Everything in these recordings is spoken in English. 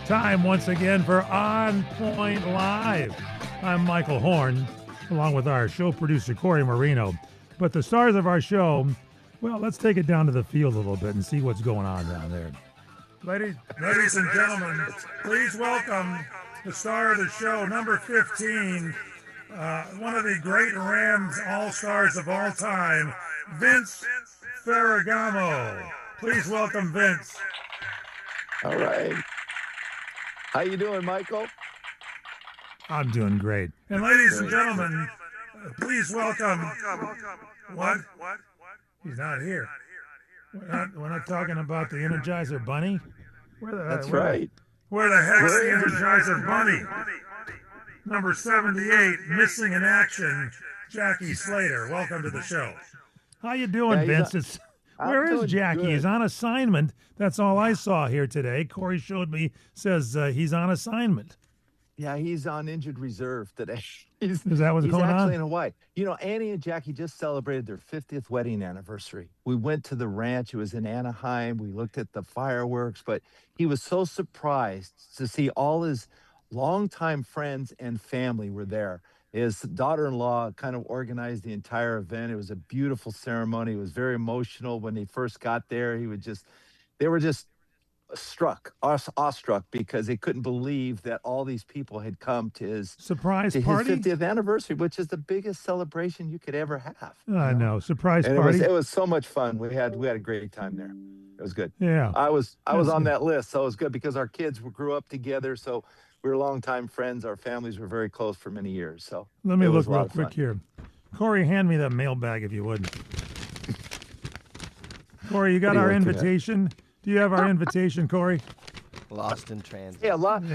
Time once again for On Point Live. I'm Michael Horn, along with our show producer, Corey Marino. But the stars of our show, well, let's take it down to the field a little bit and see what's going on down there. Ladies and gentlemen, please welcome the star of the show, number 15, one of the great Rams all-stars of all time, Vince Ferragamo. Please welcome Vince. All right. How you doing, Michael? I'm doing great. And ladies and gentlemen, please welcome. What? He's not here. We're not talking about the Energizer Bunny. That's right. Where the heck's the Energizer Bunny? Number 78, missing in action, Jackie Slater. Welcome to the show. How you doing, Vince? Where is Jackie? Good. He's on assignment. That's all I saw here today. Corey showed me, says he's on assignment. Yeah, he's on injured reserve today. Is that what's going on? He's actually in Hawaii. You know, Annie and Jackie just celebrated their 50th wedding anniversary. We went to the ranch. It was in Anaheim. We looked at the fireworks, but he was so surprised to see all his longtime friends and family were there. His daughter-in-law kind of organized the entire event. It was a beautiful ceremony. It was very emotional when they first got there. They were just awestruck because they couldn't believe that all these people had come to his surprise party, his 50th anniversary, which is the biggest celebration you could ever have. I know, surprise and party. It was so much fun. We had a great time there. It was good. Yeah, I was on that list, so it was good because our kids grew up together. So we were longtime friends. Our families were very close for many years. So let me look real quick here. Corey, hand me that mailbag if you would. Corey, you got our invitation. Do you have our invitation, Corey? Lost in transit. Yeah, a lot of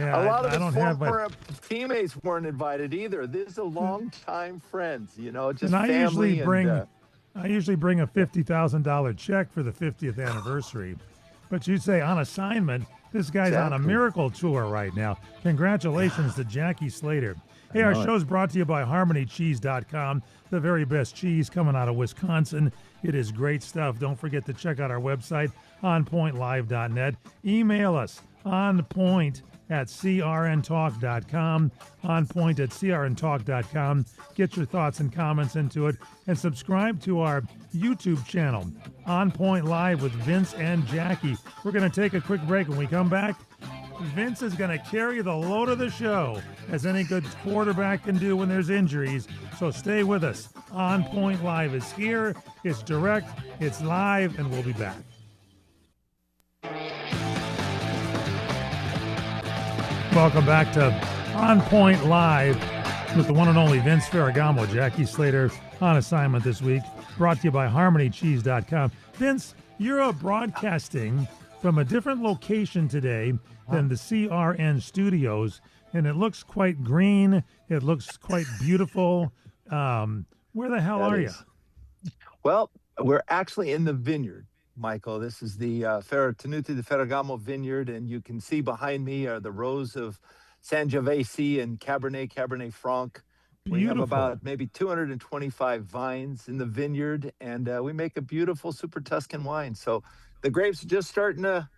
his former teammates weren't invited either. These are longtime friends, just family. I usually bring a $50,000 check for the 50th anniversary. But you say on assignment, this guy's on a miracle tour right now. Congratulations to Jackie Slater. Hey, our show's brought to you by HarmonyCheese.com, the very best cheese coming out of Wisconsin. It is great stuff. Don't forget to check out our website, onpointlive.net. Email us, onpoint@crntalk.com, onpoint@crntalk.com. Get your thoughts and comments into it, and subscribe to our YouTube channel, On Point Live with Vince and Jackie. We're going to take a quick break. When we come back, Vince is going to carry the load of the show, as any good quarterback can do when there's injuries. So stay with us. On Point Live is here. It's direct, it's live, and we'll be back. Welcome back to On Point Live with the one and only Vince Ferragamo. Jackie Slater on assignment this week. Brought to you by HarmonyCheese.com. Vince, you're broadcasting from a different location today than the CRN studios, and it looks quite green. It looks quite beautiful. Where the hell are you? Well, we're actually in the vineyard, Michael. This is the Tenuti de Ferragamo vineyard, and you can see behind me are the rows of Sangiovese and Cabernet Franc. We have about maybe 225 vines in the vineyard, and we make a beautiful Super Tuscan wine. So the grapes are just starting to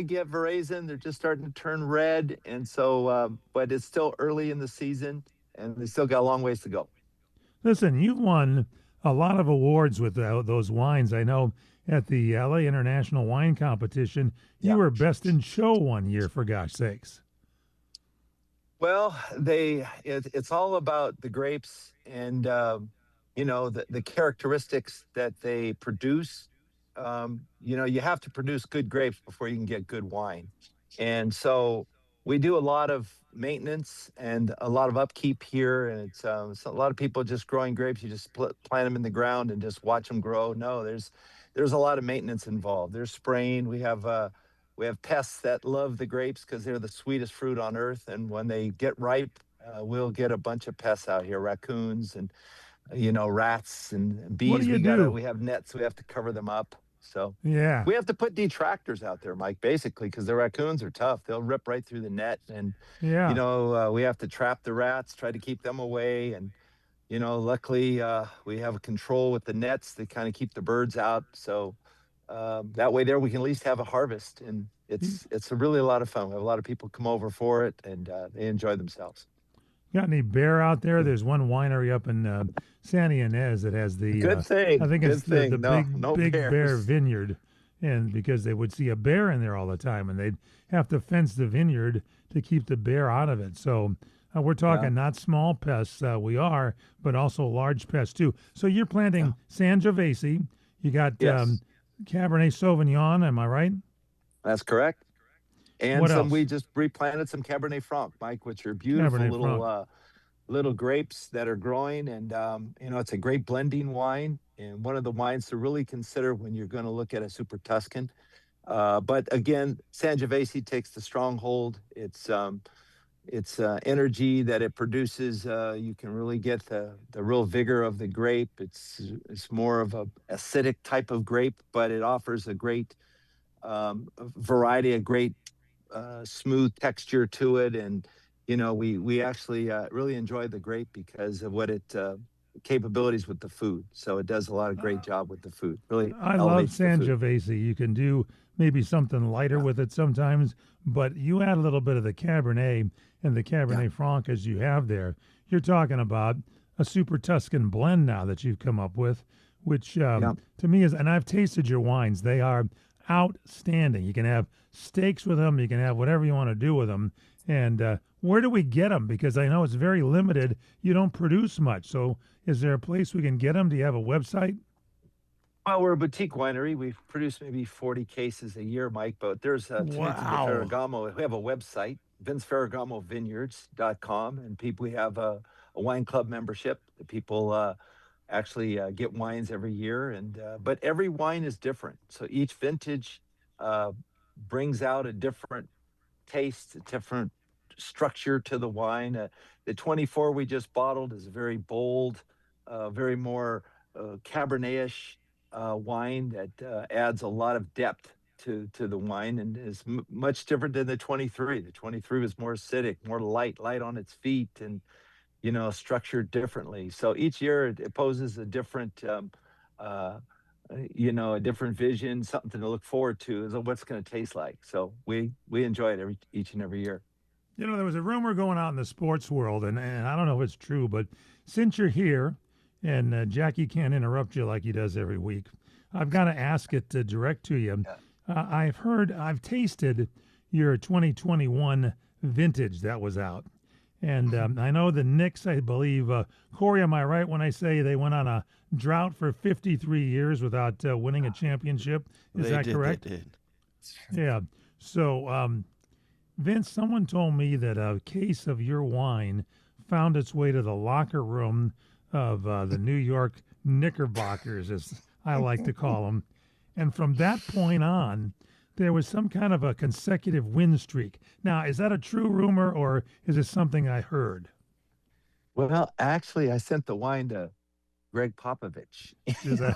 get veraison. They're just starting to turn red, and so but it's still early in the season, and they still got a long ways to go. Listen, you've won a lot of awards with those wines. I know at the LA International Wine Competition, you were best in show one year, for gosh sakes. Well, it's all about the grapes and the characteristics that they produce. You have to produce good grapes before you can get good wine. And so we do a lot of maintenance and a lot of upkeep here. And it's a lot of people just growing grapes. You just plant them in the ground and just watch them grow. No, there's a lot of maintenance involved. There's spraying. We have pests that love the grapes because they're the sweetest fruit on earth. And when they get ripe, we'll get a bunch of pests out here, raccoons and, rats and bees. What do you do? We have nets. We have to cover them up. So yeah, we have to put detractors out there, Mike, basically, because the raccoons are tough. They'll rip right through the net. And, we have to trap the rats, try to keep them away. And, luckily we have a control with the nets that kind of keep the birds out. So that way there we can at least have a harvest. And It's a really a lot of fun. We have a lot of people come over for it, and they enjoy themselves. Got any bear out there? There's one winery up in Santa Ynez that has the, Good I thing. think it's Good the thing. No, big no Big Bear bears. Vineyard, and because they would see a bear in there all the time, and they'd have to fence the vineyard to keep the bear out of it. So we're Yeah. talking not small pests, we are, but also large pests too. So you're Yeah. planting Sangiovese. You got Yes, Cabernet Sauvignon. Am I right? that's correct. And What some we else? just replanted some Cabernet Franc, Mike, which are beautiful Cabernet Franc. little grapes that are growing, and it's a great blending wine and one of the wines to really consider when you're going to look at a Super Tuscan. But again, Sangiovese takes the stronghold. It's energy that it produces. You can really get the real vigor of the grape. It's more of a acidic type of grape, but it offers a great variety, a great smooth texture to it, and we actually really enjoy the grape because of what it capabilities with the food. So it does a lot of great job with the food. Really I love elevates the food. Sangiovese. You can do maybe something lighter Yeah, with it sometimes, but you add a little bit of the Cabernet and the yeah, Cabernet Franc as you have there. You're talking about a super Tuscan blend now that you've come up with, which yeah. to me is, and I've tasted your wines. They are outstanding. You can have steaks with them. You can have whatever you want to do with them. And where do we get them? Because I know it's very limited. You don't produce much. So is there a place we can get them? Do you have a website? Well, we're a boutique winery. We produce maybe 40 cases a year, Mike, but there's Tenente de Wow. Ferragamo. We have a website, vinceferragamovineyards.com, and people, we have a wine club membership that people actually get wines every year. And but every wine is different. So each vintage uh, brings out a different taste, a different structure to the wine. The 24 we just bottled is very bold, very more Cabernet-ish wine that adds a lot of depth to the wine, and is much different than the 23. The 23 was more acidic, more light on its feet, and structured differently. So each year it poses a different uh, a different vision, something to look forward to, is what's going to taste like. So we enjoy it each and every year. There was a rumor going out in the sports world, and I don't know if it's true, but since you're here and Jackie can't interrupt you like he does every week, I've got to ask it direct to you. Yeah. I've tasted your 2021 vintage that was out. And I know the Knicks, I believe, Corey, am I right when I say they went on a drought for 53 years without winning a championship? Is They that did. correct? They did. Yeah. So, Vince, someone told me that a case of your wine found its way to the locker room of the New York Knickerbockers, as I like to call them. And from that point on, there was some kind of a consecutive win streak. Now, is that a true rumor or is it something I heard? Well, actually, I sent the wine to Greg Popovich. Is that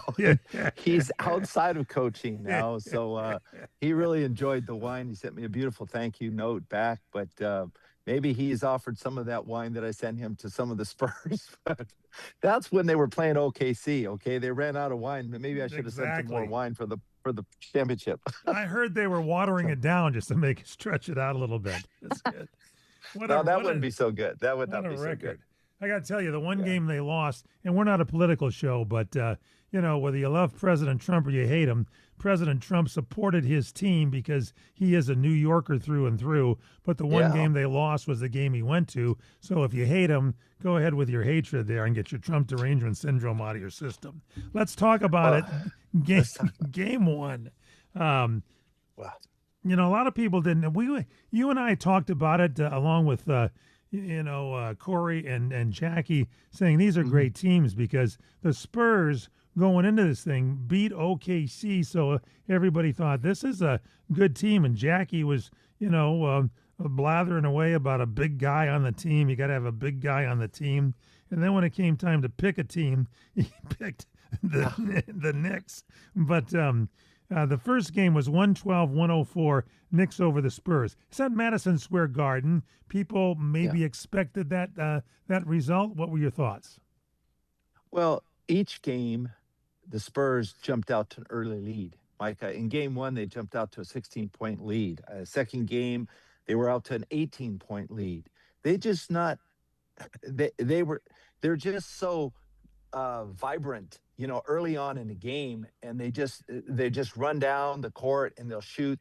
He, he's outside of coaching now, so he really enjoyed the wine. He sent me a beautiful thank you note back, but maybe he's offered some of that wine that I sent him to some of the Spurs. But that's when they were playing OKC. Okay, they ran out of wine, but maybe I should have sent him more exactly? wine for the championship. I heard they were watering So it down just to make it stretch it out a little bit. That's good. What no, a that what wouldn't a be so good. That would What not a be so good. record. I got to tell you, the one Yeah. game they lost, and we're not a political show, but, whether you love President Trump or you hate him, President Trump supported his team because he is a New Yorker through and through. But the one Yeah. game they lost was the game he went to. So if you hate him, go ahead with your hatred there and get your Trump derangement syndrome out of your system. Let's talk about it. Well, Game, let's talk about. game one. Um, Well, a lot of people didn't. You and I talked about it along with Corey and Jackie, saying these are mhm. great teams because the Spurs going into this thing beat OKC, so everybody thought this is a good team. And Jackie was, blathering away about a big guy on the team. You got to have a big guy on the team. And then when it came time to pick a team, he picked the Knicks. But the first game was 112-104, Knicks over the Spurs. It's at Madison Square Garden. People Yeah. maybe expected that result. What were your thoughts? Well, each game, the Spurs jumped out to an early lead. Micah. In game one, they jumped out to a 16-point lead. Second game, they were out to an 18-point lead. They just not they're just so vibrant, early on in the game, and they just run down the court and they'll shoot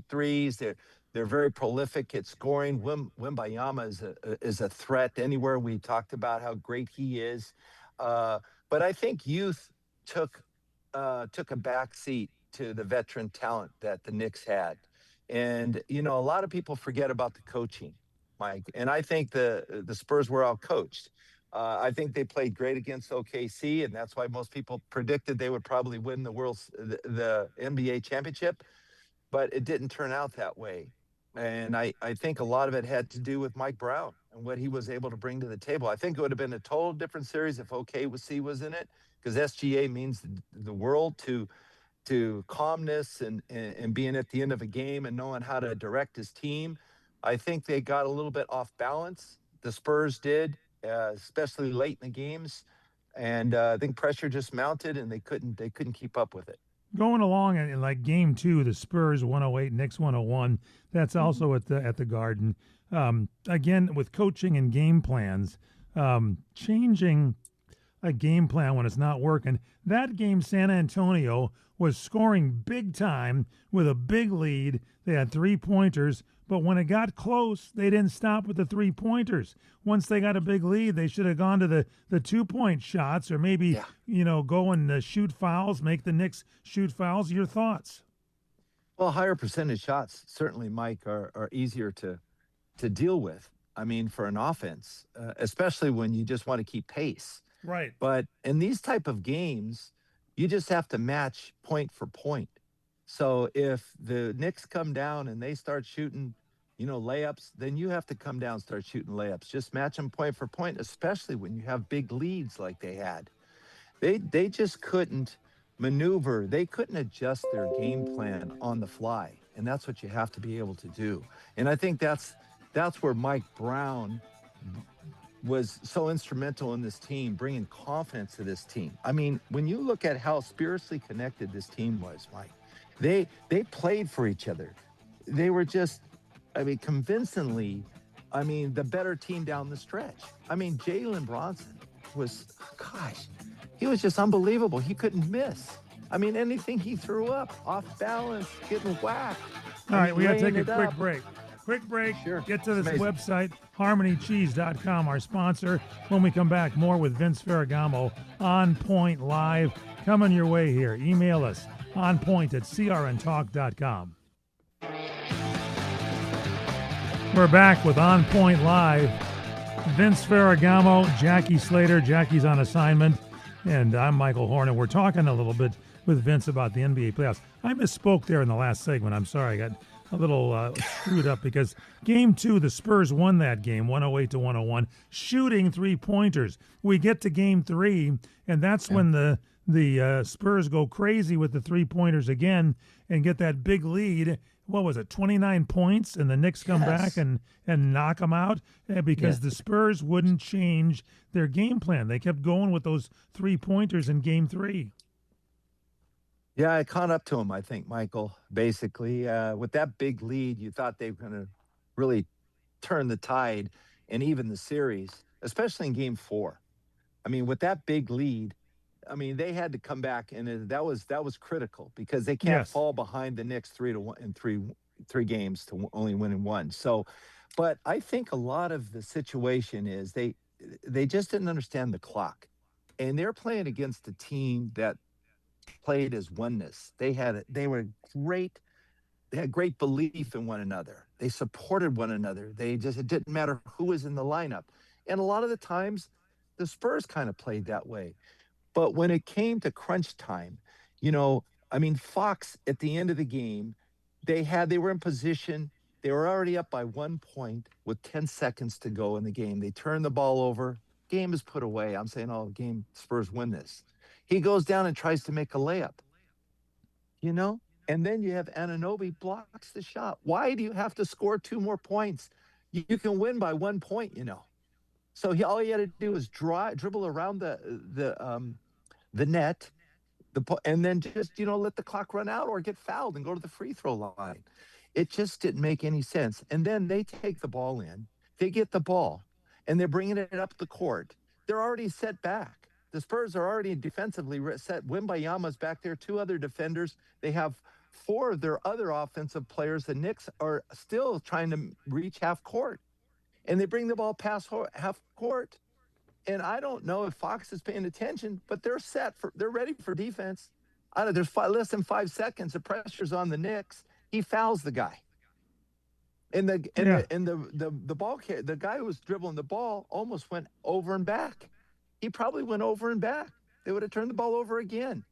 threes. They're very prolific at scoring. Wimbayama is a threat anywhere. We talked about how great he is, but I think youth took took a back seat to the veteran talent that the Knicks had, and a lot of people forget about the coaching, Mike. And I think the Spurs were out coached. I think they played great against OKC, and that's why most people predicted they would probably win the NBA championship. But it didn't turn out that way. And I think a lot of it had to do with Mike Brown and what he was able to bring to the table. I think it would have been a total different series if OKC was in it, because SGA means the world to calmness and being at the end of a game and knowing how to direct his team. I think they got a little bit off balance. The Spurs did, especially late in the games, and I think pressure just mounted and they couldn't keep up with it. Going along in like game two, the Spurs 108, Knicks 101. That's also at the Garden. Again, with coaching and game plans, changing a game plan when it's not working. That game, San Antonio was scoring big time with a big lead. They had 3-pointers, but when it got close, they didn't stop with the 3-pointers. Once they got a big lead, they should have gone to the 2-point shots, or maybe go and shoot fouls, make the Knicks shoot fouls. Your thoughts? Well, higher percentage shots certainly, Mike, are easier to deal with. I mean, for an offense, especially when you just want to keep pace. Right. But in these type of games, you just have to match point for point. So if the Knicks come down and they start shooting, layups, then you have to come down and start shooting layups. Just match them point for point, especially when you have big leads like they had. They just couldn't maneuver. They couldn't adjust their game plan on the fly, and that's what you have to be able to do. And I think that's where Mike Brown was so instrumental in this team, bringing confidence to this team. I mean, when you look at how spiritually connected this team was, Mike, they played for each other. They were just, convincingly, the better team down the stretch. Jalen Bronson was, he was just unbelievable. He couldn't miss. Anything he threw up, off balance, getting whacked. All right, we got to take a quick up. break. Quick break. Sure. Get to this Amazing. website, harmonycheese.com, our sponsor. When we come back, more with Vince Ferragamo, On Point Live. Coming your way here. Email us, onpoint@crntalk.com. We're back with On Point Live. Vince Ferragamo, Jackie Slater. Jackie's on assignment. And I'm Michael Horn, and we're talking a little bit with Vince about the NBA playoffs. I misspoke there in the last segment. I'm sorry. I got a little screwed up because game two, the Spurs won that game, 108-101, shooting 3-pointers. We get to game three, and that's when the Spurs go crazy with the 3-pointers again and get that big lead. What was it, 29 points? And the Knicks come back and knock them out because the Spurs wouldn't change their game plan. They kept going with those 3-pointers in game three. Yeah, I caught up to him, I think, Michael. Basically, with that big lead, you thought they were going to really turn the tide and even the series, especially in game four. With that big lead, they had to come back, and that was critical because they can't fall behind the Knicks 3-1 in three games to only winning one. So, but I think a lot of the situation is they just didn't understand the clock, and they're playing against a team that played as oneness. They had great belief in one another. They supported one another. It didn't matter who was in the lineup. And a lot of the times the Spurs kind of played that way. But when it came to crunch time, Fox at the end of the game, they were in position. They were already up by 1 point with 10 seconds to go in the game. They turned the ball over. Game is put away. I'm saying, Spurs win this. He goes down and tries to make a layup, and then you have Anunoby blocks the shot. Why do you have to score 2 more points? You can win by 1 point, So all he had to do was dribble around the net, and then just let the clock run out or get fouled and go to the free throw line. It just didn't make any sense. And then they take the ball in, they get the ball, and they're bringing it up the court. They're already set back. The Spurs are already defensively set. Wimbayama's back there, two other defenders. They have four of their other offensive players. The Knicks are still trying to reach half court, and they bring the ball past half court. And I don't know if Fox is paying attention, but they're ready for defense. I don't know, there's less than 5 seconds. The pressure's on the Knicks. He fouls the guy. And the ball carrier, the guy who was dribbling the ball almost went over and back. He probably went over and back. They would have turned the ball over again.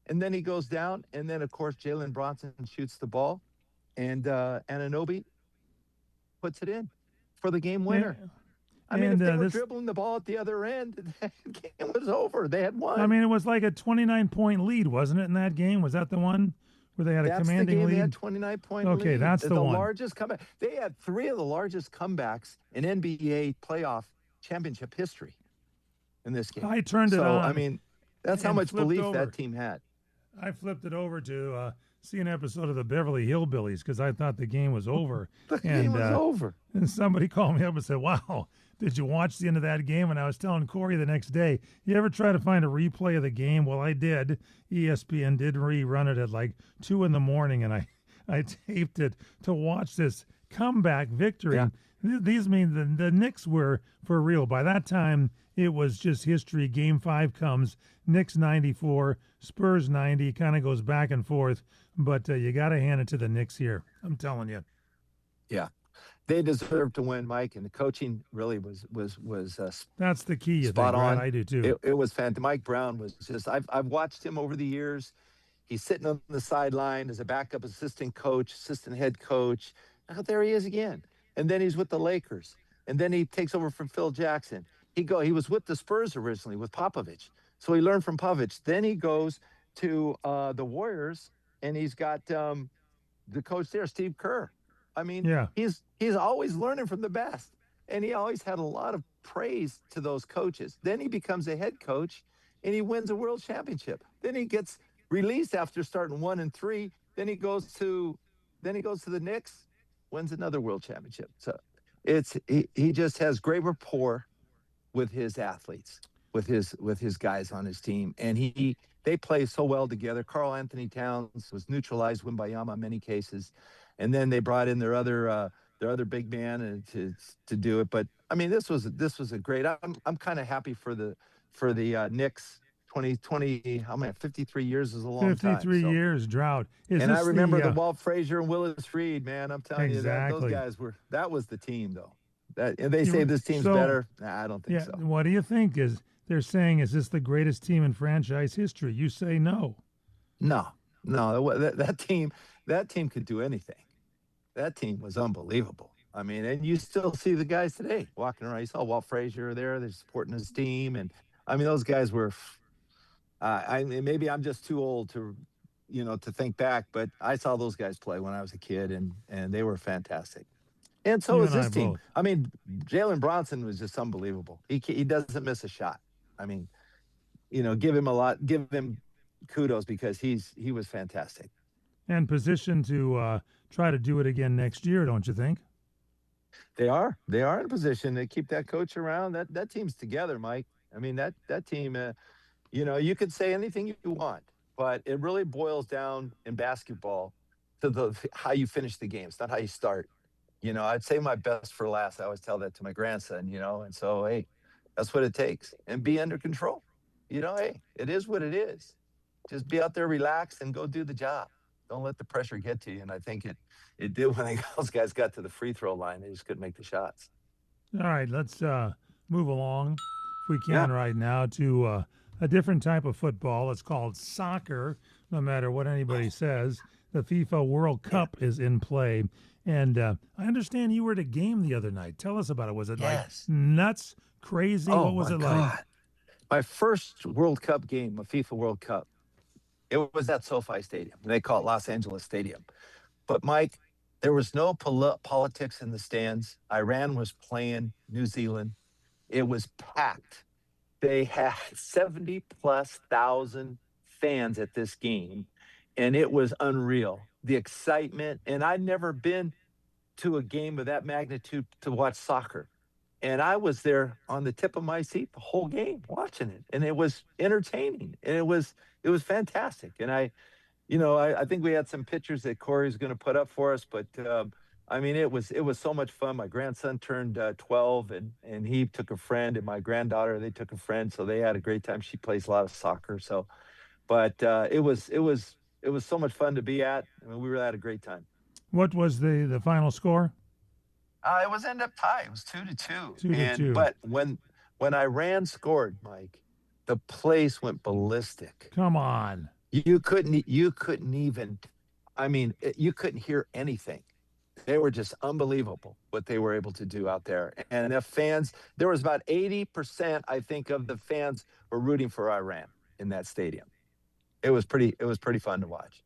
And then he goes down. And then, of course, Jalen Bronson shoots the ball. And Anunoby puts it in for the game winner. Yeah. I mean, if they were dribbling the ball at the other end, the game was over. They had won. I mean, it was like a 29-point lead, wasn't it, in that game? Was that the one where they had a commanding lead? They had 29-point lead. Okay, that's the one. The largest comeback. They had three of the largest comebacks in NBA playoff championship history in this game. I turned it on. I mean, that's how much belief that team had. I flipped it over to see an episode of the Beverly Hillbillies because I thought the game was over. The game was over. And somebody called me up and said, wow, did you watch the end of that game? And I was telling Corey the next day, you ever try to find a replay of the game? Well, I did. ESPN did rerun it at like 2 a.m, and I taped it to watch this comeback victory. Yeah. These mean the Knicks were for real. By that time, it was just history. Game 5 comes, Knicks 94, Spurs 90, kind of goes back and forth. But you got to hand it to the Knicks here. I'm telling you. Yeah. They deserve to win, Mike, and the coaching really was that's the key. Spot on. Right? I do too. It was fantastic. Mike Brown was just. I've watched him over the years. He's sitting on the sideline as a backup assistant coach, assistant head coach. Now there he is again, and then he's with the Lakers, and then he takes over from Phil Jackson. He was with the Spurs originally with Popovich, so he learned from Popovich. Then he goes to the Warriors, and he's got the coach there, Steve Kerr. I mean, yeah. He's always learning from the best, and he always had a lot of praise to those coaches. Then he becomes a head coach, and he wins a world championship. Then he gets released after starting 1-3. Then he goes to the Knicks, wins another world championship. So he just has great rapport with his athletes, with his guys on his team, and they play so well together. Karl Anthony Towns was neutralized Wimbayama in many cases. And then they brought in their other big man to do it. But I mean, this was a great. I'm kind of happy for the Knicks. 2020. How many? 53 years is a long 53 time. years drought. And I remember the Walt Frazier and Willis Reed. Man, I'm telling you, exactly. those guys were. That was the team, though. And they say this team's better. Nah, I don't think so. What do you think? They're saying is this the greatest team in franchise history? You say no. No. That team could do anything. That team was unbelievable. I mean, and you still see the guys today walking around. You saw Walt Frazier there; they're supporting his team, and I mean, those guys were. Maybe I'm just too old to think back, but I saw those guys play when I was a kid, and they were fantastic. And so is this team. Both. I mean, Jalen Bronson was just unbelievable. He doesn't miss a shot. I mean, give him kudos because he was fantastic. And positioned to try to do it again next year, don't you think? They are in a position to keep that coach around. That team's together, Mike. I mean, that team, you could say anything you want, but it really boils down in basketball to how you finish the game. It's not how you start. I'd say my best for last. I always tell that to my grandson, and so, hey, that's what it takes. And be under control. Hey, it is what it is. Just be out there, relax, and go do the job. Don't let the pressure get to you. And I think it did when those guys got to the free throw line. They just couldn't make the shots. All right, let's move along, if we can, right now, to a different type of football. It's called soccer, no matter what anybody says. The FIFA World Cup is in play. And I understand you were at a game the other night. Tell us about it. Was it like nuts, crazy? What was it like? My first World Cup game, a FIFA World Cup. It was at SoFi Stadium. They call it Los Angeles Stadium. But, Mike, there was no politics in the stands. Iran was playing New Zealand. It was packed. They had 70,000+ fans at this game, and it was unreal. The excitement, and I'd never been to a game of that magnitude to watch soccer. And I was there on the tip of my seat the whole game watching it, and it was entertaining, and it was fantastic. And I think we had some pictures that Corey's going to put up for us, but I mean, it was so much fun. My grandson turned 12, and he took a friend, and my granddaughter, they took a friend, so they had a great time. She plays a lot of soccer, so but it was so much fun to be at. I mean, we really had a great time. What was the final score? It was end up tie. It was 2-2. 2-2. But when Iran scored, Mike, the place went ballistic. Come on. You couldn't even. I mean, you couldn't hear anything. They were just unbelievable what they were able to do out there. And the fans, there was about 80%, I think, of the fans were rooting for Iran in that stadium. It was pretty fun to watch.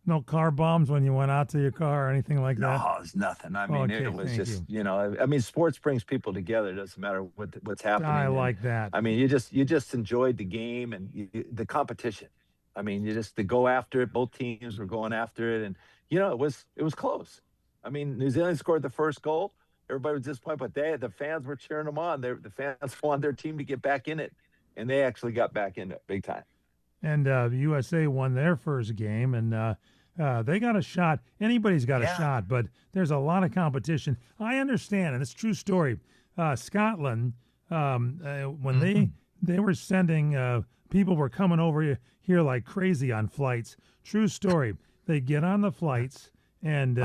No car bombs when you went out to your car or anything like that? No, it's nothing. I mean, Okay, it was thank just, you. I mean, sports brings people together. It doesn't matter what's happening. I And, like that. I mean, you just enjoyed the game and the competition. I mean, you just to go after it. Both teams were going after it, and it was close. I mean, New Zealand scored the first goal. Everybody was disappointed, but the fans were cheering them on. The fans wanted their team to get back in it, and they actually got back in it big time. And USA won their first game, and they got a shot. Anybody's got a shot, but there's a lot of competition. I understand, and it's a true story. Scotland, when they were sending people were coming over here like crazy on flights. True story. They get on the flights and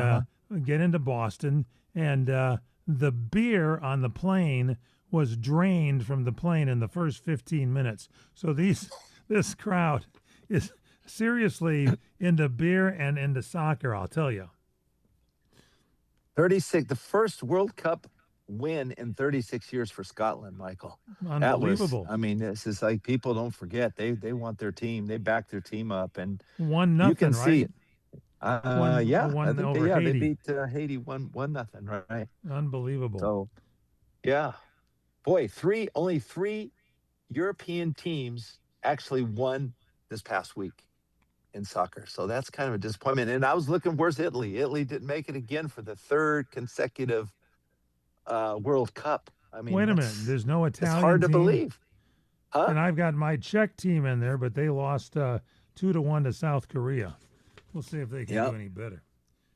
get into Boston, and the beer on the plane was drained from the plane in the first 15 minutes. So this crowd is seriously into beer and into soccer, I'll tell you. 36, the first World Cup win in 36 years for Scotland, Michael. Unbelievable. That was, I mean, this is like people don't forget. They want their team. They back their team up, and 1-0, you can see right? it. Yeah, one I think over they Haiti. beat Haiti 1-0, right? Unbelievable. So, yeah, boy, only three European teams actually won this past week in soccer. So that's kind of a disappointment. And I was looking, where's Italy? Italy didn't make it again for the third consecutive World Cup. I mean, wait a minute. There's no Italian it's hard to team? believe. Huh? And I've got my Czech team in there, but they lost 2-1 to South Korea. We'll see if they can do any better.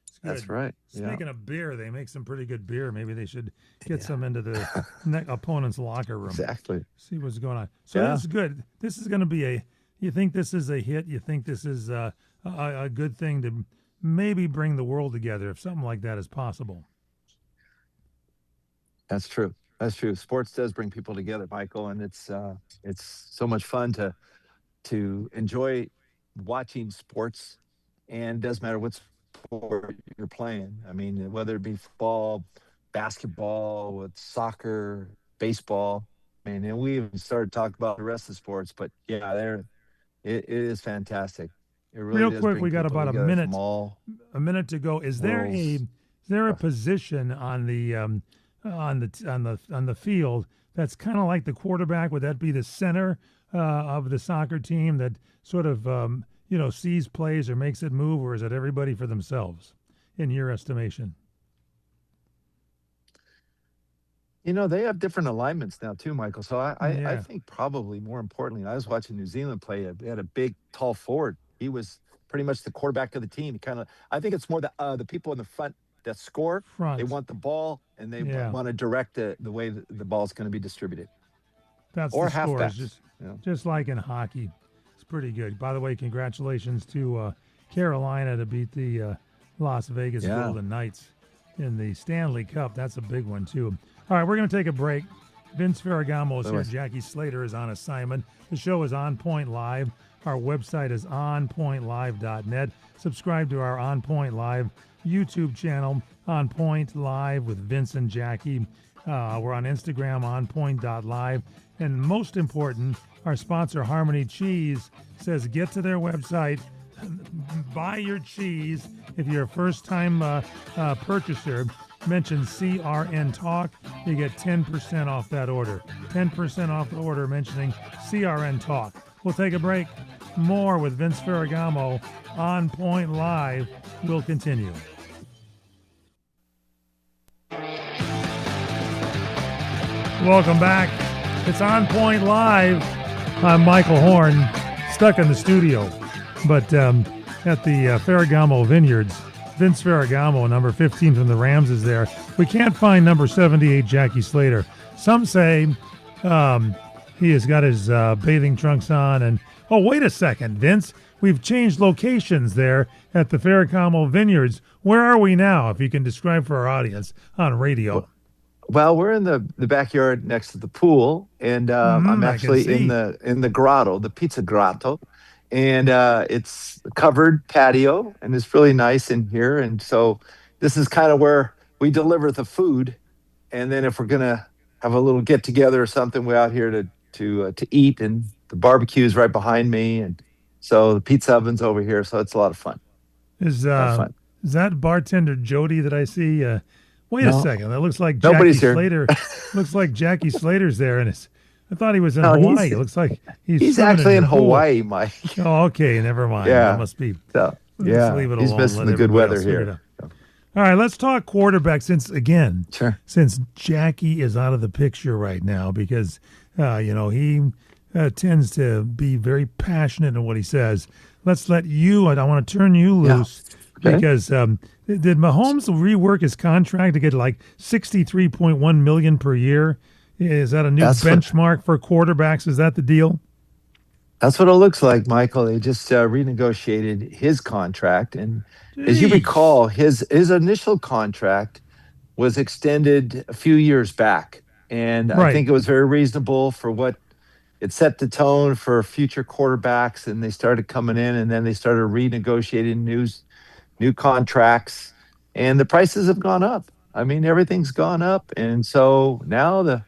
It's good. That's right. Speaking of beer, they make some pretty good beer. Maybe they should get some into the opponent's locker room. Exactly. See what's going on. So that's good. This is going to be you think this is a hit? You think this is a good thing to maybe bring the world together if something like that is possible? That's true. That's true. Sports does bring people together, Michael, and it's so much fun to enjoy watching sports. And it doesn't matter what sport you're playing. I mean, whether it be football, basketball, with soccer, baseball. I mean, and we even started talking about the rest of the sports, but yeah, it is fantastic. It really Real does quick, bring we got people about together from a minute to go. Is there worlds. a position on the field that's kind of like the quarterback? Would that be the center of the soccer team that sort of sees plays or makes it move, or is it everybody for themselves, in your estimation? They have different alignments now too, Michael. So I think probably more importantly, I was watching New Zealand play. They had a big, tall forward. He was pretty much the quarterback of the team. I think it's more the people in the front that score. They want the ball, and they want to direct the way the ball is going to be distributed. That's or the score. halfbacks. Just like in hockey. It's pretty good. By the way, congratulations to Carolina to beat the Las Vegas Golden Knights in the Stanley Cup. That's a big one, too. All right, we're going to take a break. Vince Ferragamo is here. Jackie Slater is on assignment. The show is On Point Live. Our website is onpointlive.net. Subscribe to our On Point Live YouTube channel, On Point Live with Vince and Jackie. We're on Instagram, onpoint.live. And most important, our sponsor, Harmony Cheese, says get to their website, buy your cheese. If you're a first-time purchaser, mention CRN Talk. You get 10% off that order. 10% off the order mentioning CRN Talk. We'll take a break. more with Vince Ferragamo on Point Live will continue. Welcome back. It's On Point Live. I'm Michael Horn, stuck in the studio, but at the Ferragamo Vineyards. Vince Ferragamo, number 15 from the Rams, is there. We can't find number 78, Jackie Slater. Some say he has got his bathing trunks on. And oh, wait a second, Vince. We've changed locations there at the Ferragamo Vineyards. Where are we now, if you can describe for our audience on radio? Well, we're in the backyard next to the pool, and I'm actually in the grotto, the pizza grotto, and it's a covered patio, and it's really nice in here. And so this is kind of where we deliver the food, and then if we're gonna have a little get together or something, we're out here to eat, and the barbecue is right behind me, and so the pizza oven's over here, so it's a lot of fun. Is that bartender Jody that I see? Wait a second. That looks like Jackie Nobody's here. Slater. Looks like Jackie Slater's there, and I thought he was in Hawaii. It looks like he's actually in Hawaii, Mike. Oh, okay, never mind. Yeah, that must be. So, let's leave it alone. He's missing the good weather here. All right, let's talk quarterback since Jackie is out of the picture right now because he tends to be very passionate in what he says. Let's let you. I want to turn you loose. Okay. Because did Mahomes rework his contract to get like $63.1 million per year? Is that a new benchmark for quarterbacks? Is that the deal? That's what it looks like, Michael. They just renegotiated his contract, and as you recall, his initial contract was extended a few years back, and I think it was very reasonable for what it set the tone for future quarterbacks. And they started coming in, and then they started renegotiating new contracts, and the prices have gone up. I mean, everything's gone up, and so now that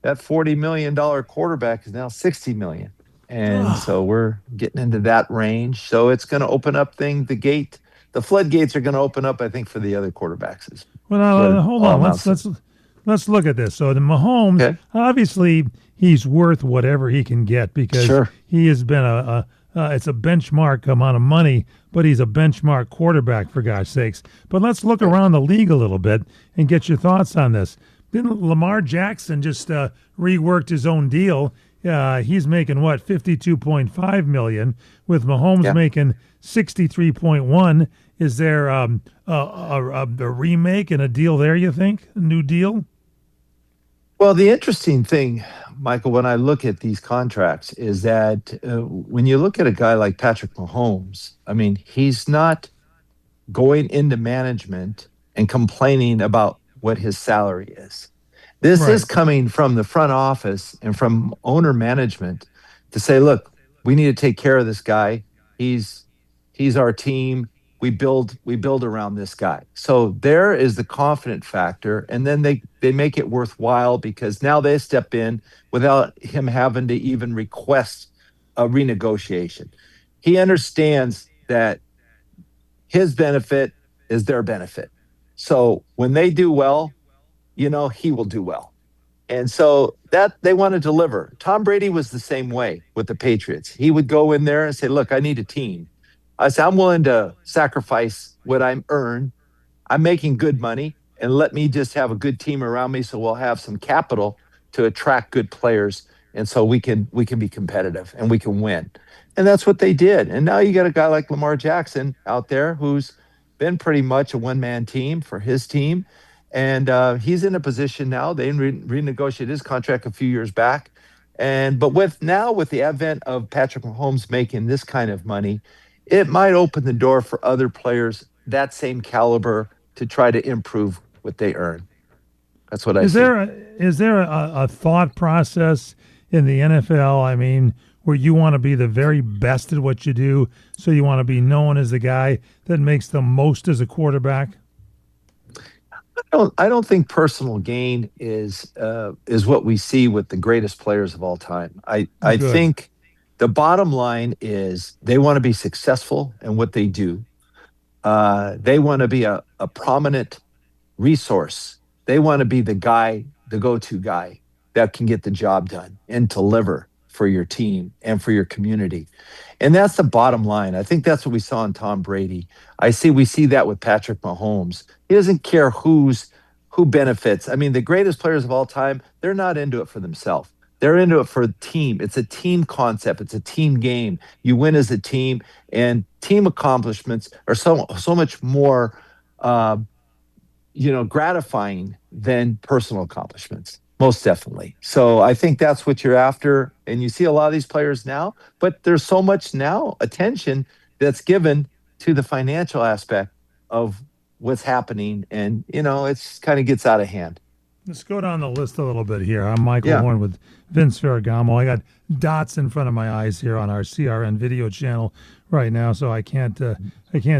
$40 million quarterback is now $60 million, and so we're getting into that range. So it's going to open up the floodgates are going to open up, I think, for the other quarterbacks. Well, hold on, let's look at this. So the Mahomes, obviously, he's worth whatever he can get because he has been it's a benchmark amount of money, but he's a benchmark quarterback, for God's sakes. But let's look around the league a little bit and get your thoughts on this. Didn't Lamar Jackson just reworked his own deal? He's making, what, $52.5 million, with Mahomes making $63.1. Is there a remake and a deal there, you think? A new deal? Well, the interesting thing, Michael, when I look at these contracts is that when you look at a guy like Patrick Mahomes, I mean, he's not going into management and complaining about what his salary is. This is coming from the front office and from owner management to say, look, we need to take care of this guy. He's our team. We build around this guy. So there is the confident factor. And then they make it worthwhile because now they step in without him having to even request a renegotiation. He understands that his benefit is their benefit. So when they do well, he will do well. And so that they want to deliver. Tom Brady was the same way with the Patriots. He would go in there and say, look, I need a team. I said, I'm willing to sacrifice what I'm earned. I'm making good money, and let me just have a good team around me so we'll have some capital to attract good players, and so we can be competitive and we can win. And that's what they did. And now you got a guy like Lamar Jackson out there who's been pretty much a one-man team for his team, and he's in a position now. They renegotiated his contract a few years back, but with the advent of Patrick Mahomes making this kind of money, it might open the door for other players that same caliber to try to improve what they earn. That's what I see. Is there a thought process in the NFL, I mean, where you want to be the very best at what you do, so you want to be known as the guy that makes the most as a quarterback? I don't think personal gain is what we see with the greatest players of all time. I think the bottom line is they want to be successful in what they do. They want to be a prominent resource. They want to be the guy, the go-to guy that can get the job done and deliver. for your team and for your community. And that's the bottom line. I think that's what we saw in Tom Brady. We see that with Patrick Mahomes. He doesn't care who benefits. I mean, the greatest players of all time, they're not into it for themselves. They're into it for the team. It's a team concept. It's a team game. You win as a team, and team accomplishments are so much more uh, gratifying than personal accomplishments. Most definitely. So I think that's what you're after. And you see a lot of these players now, but there's so much now attention that's given to the financial aspect of what's happening. And, it's kind of gets out of hand. Let's go down the list a little bit here. I'm Michael Yeah. Horn with Vince Ferragamo. I got dots in front of my eyes here on our CRN video channel right now, so I can't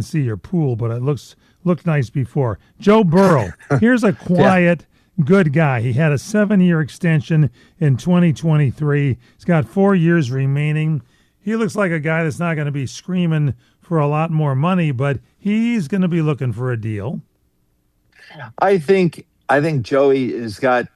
see your pool, but it looked nice before. Joe Burrow. Here's a quiet, good guy. He had a 7-year extension in 2023. He's got 4 years remaining. He looks like a guy that's not going to be screaming for a lot more money, but he's going to be looking for a deal. I think Joey has got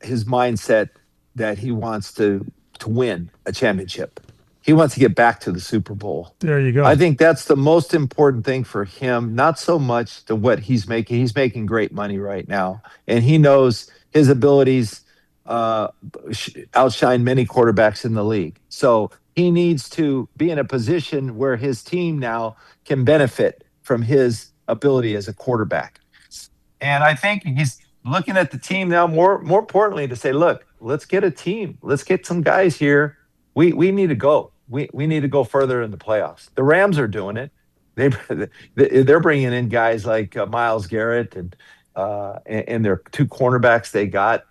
his mindset that he wants to win a championship. He wants to get back to the Super Bowl. There you go. I think that's the most important thing for him, not so much to what he's making. He's making great money right now, and he knows his abilities outshine many quarterbacks in the league. So he needs to be in a position where his team now can benefit from his ability as a quarterback. And I think he's looking at the team now more importantly to say, look, let's get a team. Let's get some guys here. We need to go. We need to go further in the playoffs. The Rams are doing it. They're bringing in guys like Myles Garrett and their 2 cornerbacks they got,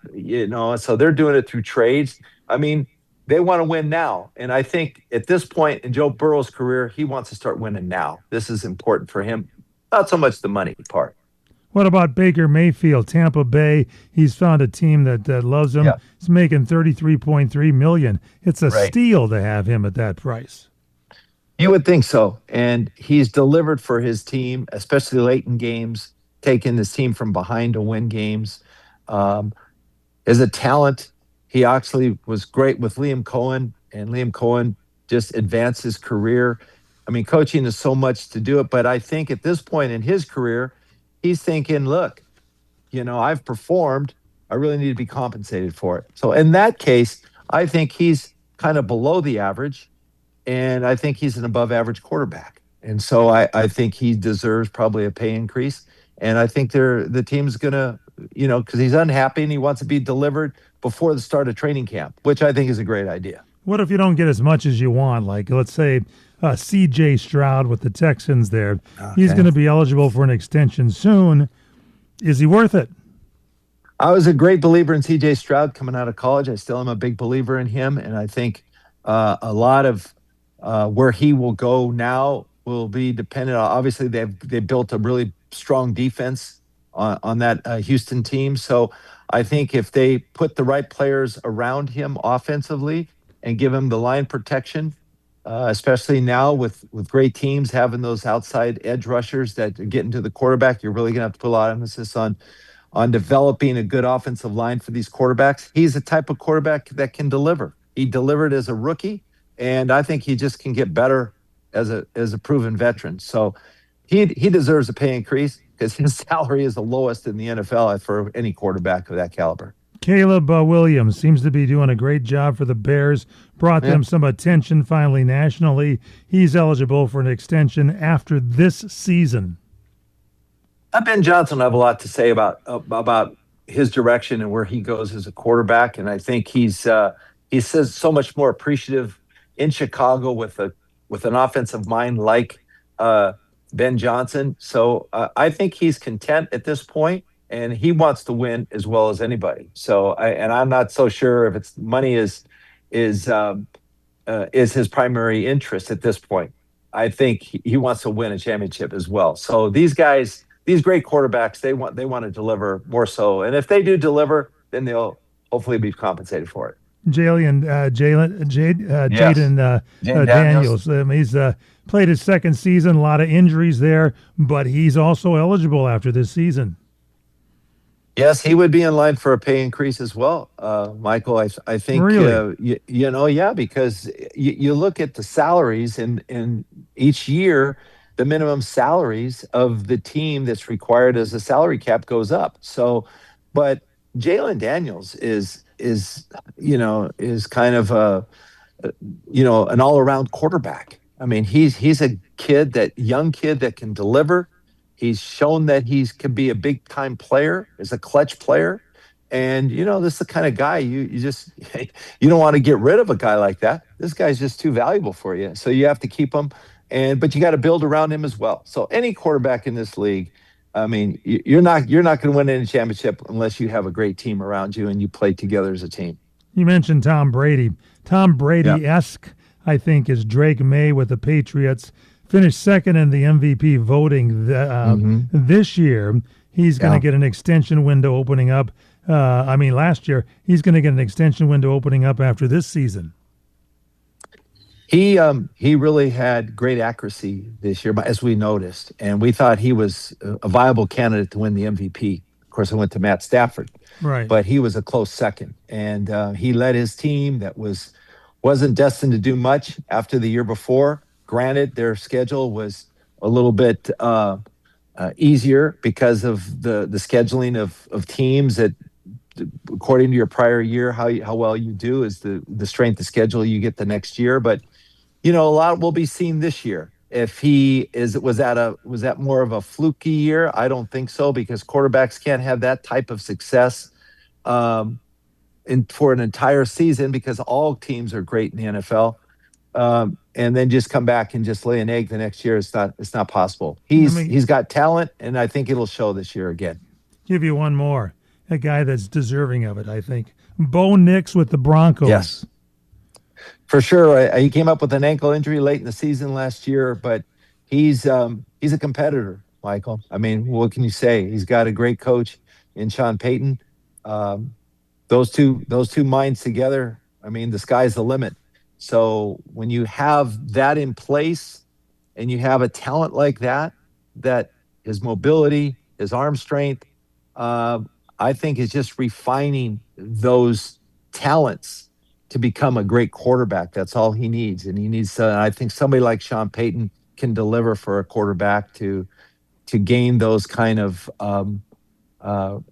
so they're doing it through trades. I mean, they want to win now. And I think at this point in Joe Burrow's career, he wants to start winning now. This is important for him. Not so much the money part. What about Baker Mayfield, Tampa Bay? He's found a team that loves him. Yeah. He's making $33.3 million. It's a Right. steal to have him at that price. You would think so. And he's delivered for his team, especially late in games, taking his team from behind to win games. As a talent, he actually was great with Liam Cohen, and Liam Cohen just advanced his career. I mean, coaching is so much to do it, but I think at this point in his career, he's thinking, look, I've performed. I really need to be compensated for it. So in that case, I think he's kind of below the average, and I think he's an above average quarterback. And so I think he deserves probably a pay increase. And I think the team's going to, because he's unhappy and he wants to be delivered before the start of training camp, which I think is a great idea. What if you don't get as much as you want? Like, let's say C.J. Stroud with the Texans there. Okay. He's going to be eligible for an extension soon. Is he worth it? I was a great believer in C.J. Stroud coming out of college. I still am a big believer in him. And I think a lot of where he will go now will be dependent on, obviously, they built a really strong defense on that Houston team. So I think if they put the right players around him offensively and give him the line protection, especially now with great teams having those outside edge rushers that are getting to the quarterback, you're really going to have to put a lot of emphasis on developing a good offensive line for these quarterbacks. He's the type of quarterback that can deliver. He delivered as a rookie, and I think he just can get better as a proven veteran. So he deserves a pay increase because his salary is the lowest in the NFL for any quarterback of that caliber. Caleb Williams seems to be doing a great job for the Bears, brought them some attention finally nationally. He's eligible for an extension after this season. Ben Johnson will have a lot to say about his direction and where he goes as a quarterback, and I think he says so much more appreciative in Chicago with an offensive mind like Ben Johnson. So I think he's content at this point. And he wants to win as well as anybody. So, I'm not so sure if it's money is his primary interest at this point. I think he wants to win a championship as well. So these guys, these great quarterbacks, they want to deliver more so. And if they do deliver, then they'll hopefully be compensated for it. Jaden Daniels. He's played his second season, a lot of injuries there, but he's also eligible after this season. Yes, he would be in line for a pay increase as well, Michael. I think Really? yeah, because you look at the salaries and each year the minimum salaries of the team that's required as a salary cap goes up. So, but Jalen Daniels is is kind of a uh, an all-around quarterback. I mean, he's a young kid that can deliver. He's shown that he's can be a big time player, is a clutch player. And this is the kind of guy you just you don't want to get rid of a guy like that. This guy's just too valuable for you. So you have to keep him but you got to build around him as well. So any quarterback in this league, I mean, you're not going to win any championship unless you have a great team around you and you play together as a team. You mentioned Tom Brady. Tom Yeah. Brady esque, I think, is Drake May with the Patriots. Finished second in the MVP voting Hmm. this year. He's going to Yeah. get an extension window opening up. Last year, he's going to get an extension window opening up after this season. He really had great accuracy this year, as we noticed, and we thought he was a viable candidate to win the MVP. Of course, I went to Matt Stafford, Right. but he was a close second, and he led his team that wasn't destined to do much after the year before. Granted, their schedule was a little bit easier because of the scheduling of teams that, according to your prior year, how well you do is the strength of schedule you get the next year. But a lot will be seen this year. If he was that more of a fluky year? I don't think so because quarterbacks can't have that type of success um, for an entire season because all teams are great in the NFL. And then just come back and just lay an egg the next year. It's not possible. Let He's me he's got talent, and I think it'll show this year again. give you one more. A guy that's deserving of it, I think. Bo Nix with the Yes, Broncos. for sure. He came up with an ankle injury late in the season last year, but he's a competitor, Michael. I mean, what can you say? He's got a great coach in Sean Payton. Um, those two minds together, I mean, the sky's the limit. So when you have that in place and you have a talent like that his mobility, his arm strength, uh, I think is just refining those talents to become a great quarterback. That's all he needs, and he needs. I think somebody like Sean Payton can deliver for a quarterback to gain those kind of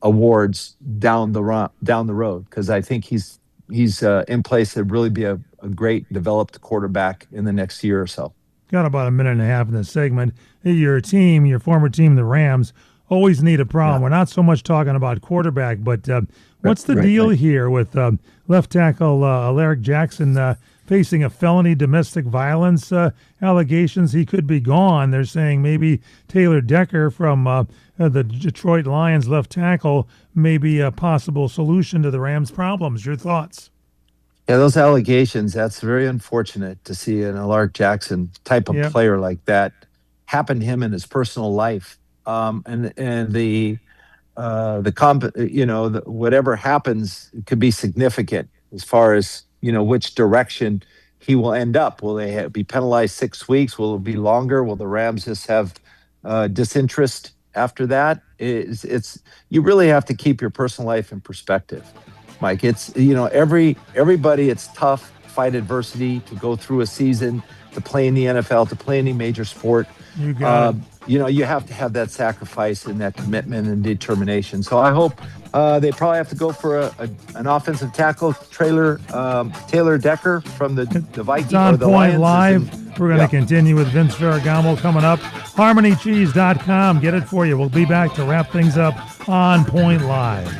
awards down the road because I think he's in place to really be a great developed quarterback in the next year or so. Got about a minute and a half in this segment. Your team, your former team, the Rams, always need a problem. Yeah, We're not so much talking about quarterback, but right, what's the right, deal right. here with left tackle Alaric Jackson facing a felony domestic violence allegations? He could be gone. They're saying maybe Taylor Decker from the Detroit Lions left tackle may be a possible solution to the Rams' problems. Your thoughts? Yeah, those allegations, that's very unfortunate to see an Alaric Jackson type of Yeah, player like that happen to him in his personal life. And whatever happens could be significant as far as which direction he will end up. Will they be penalized 6 weeks? Will it be longer? Will the Rams just have disinterest after that? It's you really have to keep your personal life in perspective, Mike. It's everybody. It's tough to fight adversity, to go through a season, to play in the NFL, to play any major sport. you got it. You have to have that sacrifice and that commitment and determination. So I hope they probably have to go for an offensive tackle, Taylor Decker from the It's Viking or on the point Lions. live. We're going to Yeah. continue with Vince Ferragamo coming up. HarmonyCheese.com. Get it for you. We'll be back to wrap things up on Point Live.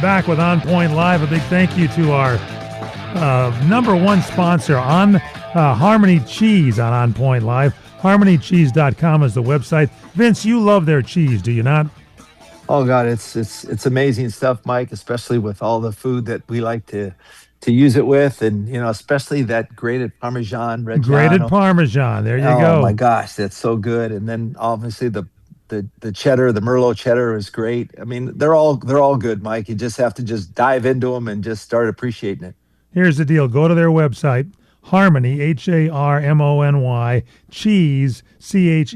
Back with On Point Live. A big thank you to our number one sponsor on Harmony Cheese on Point Live. HarmonyCheese.com is the website. Vince, you love their cheese, do you not? Oh God, it's amazing stuff, Mike. Especially with all the food that we like to use it with, and especially that grated Parmesan Grated Reggiano. Parmesan. There you Oh my go. gosh, that's so good. And then obviously the cheddar, the Merlot cheddar is great. I mean, they're all good, Mike. You just have to just dive into them and just start appreciating it. Here's the deal. Go to their website, Harmony, HARMONY, cheese, CHEESE.com.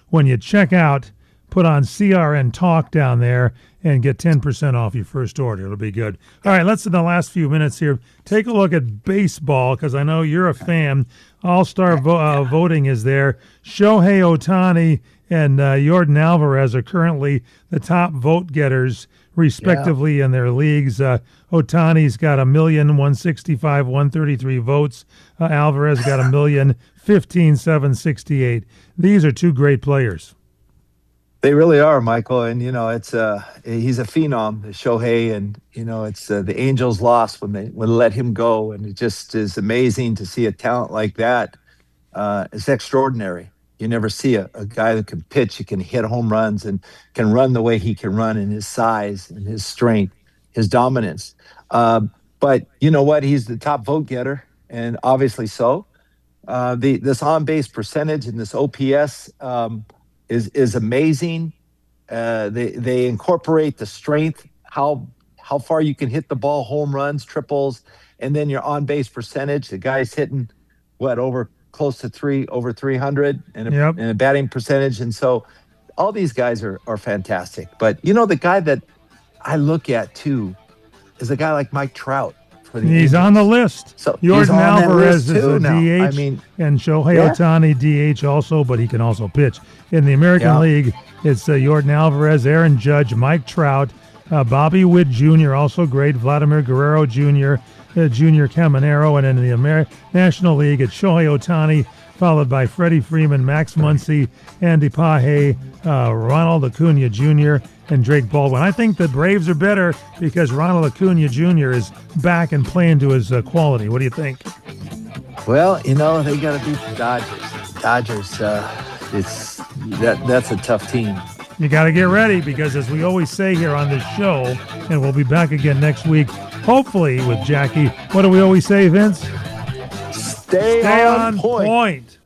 When you check out, put on CRN Talk down there and get 10% off your first order. It'll be good. All right, let's, in the last few minutes here, take a look at baseball because I know you're a fan. All-star voting is there. Shohei Ohtani and Jordan Alvarez are currently the top vote getters, respectively, in their leagues. Ohtani's got 1,165,133 votes. Alvarez got 1,015,768. These are two great players. They really are, Michael. And, it's he's a phenom, Shohei. And, it's the Angels lost when they let him go. And it just is amazing to see a talent like that. It's extraordinary. You never see a guy that can pitch, he can hit home runs and can run the way he can run in his size and his strength, his dominance. But you know what? He's the top vote getter, and obviously so. This on-base percentage and this OPS is amazing. They incorporate the strength, how far you can hit the ball, home runs, triples, and then your on-base percentage. The guy's hitting close to over 300 and a batting percentage. And so all these guys are fantastic. But, the guy that I look at, too, is a guy like Mike Trout. He's on the list. So Jordan Alvarez is a DH, and Shohei Ohtani DH also, but he can also pitch. In the American League, it's Jordan Alvarez, Aaron Judge, Mike Trout, Bobby Witt Jr., also great, Vladimir Guerrero Jr., Junior Caminero, and in the National League, it's Shohei Ohtani, followed by Freddie Freeman, Max Muncy, Andy Pahe, Ronald Acuna Jr., and Drake Baldwin. I think the Braves are better because Ronald Acuna Jr. is back and playing to his quality. What do you think? Well, they got to beat the Dodgers. That's a tough team. You got to get ready because, as we always say here on this show, and we'll be back again next week, hopefully with Jackie. What do we always say, Vince? Stay on point.